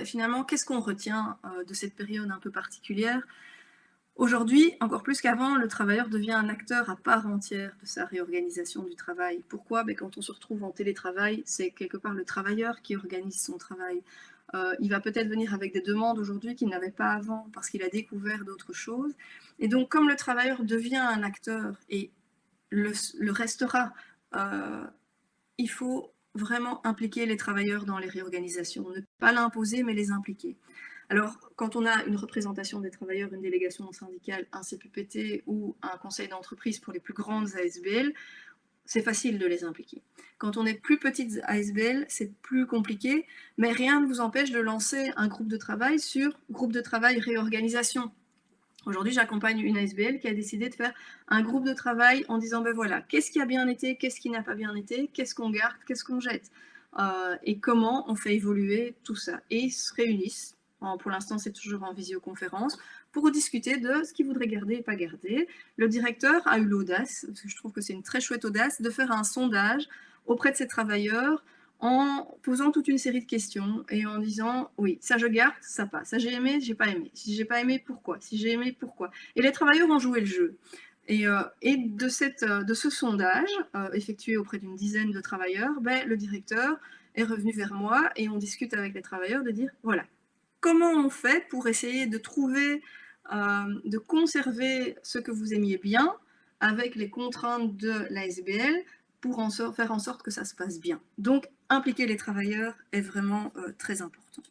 Finalement, qu'est-ce qu'on retient de cette période un peu particulière? Aujourd'hui, encore plus qu'avant, le travailleur devient un acteur à part entière de sa réorganisation du travail. Pourquoi? Quand on se retrouve en télétravail, c'est quelque part le travailleur qui organise son travail. Il va peut-être venir avec des demandes aujourd'hui qu'il n'avait pas avant parce qu'il a découvert d'autres choses. Et donc, comme le travailleur devient un acteur et le restera, heu, il faut vraiment impliquer les travailleurs dans les réorganisations. Ne pas l'imposer, mais les impliquer. Alors, quand on a une représentation des travailleurs, une délégation syndicale, un CPPT ou un conseil d'entreprise pour les plus grandes ASBL, c'est facile de les impliquer. Quand on est plus petites ASBL, c'est plus compliqué, mais rien ne vous empêche de lancer un groupe de travail sur groupe de travail réorganisation. Aujourd'hui, j'accompagne une ASBL qui a décidé de faire un groupe de travail en disant, ben voilà, qu'est-ce qui a bien été, qu'est-ce qui n'a pas bien été, qu'est-ce qu'on garde, qu'est-ce qu'on jette, et comment on fait évoluer tout ça. Et ils se réunissent, pour l'instant c'est toujours en visioconférence, pour discuter de ce qu'ils voudraient garder et pas garder. Le directeur a eu l'audace, parce que je trouve que c'est une très chouette audace, de faire un sondage auprès de ses travailleurs en posant toute une série de questions et en disant oui, ça je garde, ça passe, ça j'ai aimé, j'ai pas aimé, si j'ai pas aimé, pourquoi, si j'ai aimé, pourquoi. Et les travailleurs ont joué le jeu. Et de ce sondage, effectué auprès d'une dizaine de travailleurs, le directeur est revenu vers moi et on discute avec les travailleurs de dire voilà, comment on fait pour essayer de trouver, de conserver ce que vous aimiez bien avec les contraintes de l'ASBL pour faire en sorte que ça se passe bien. Donc, impliquer les travailleurs est vraiment très important.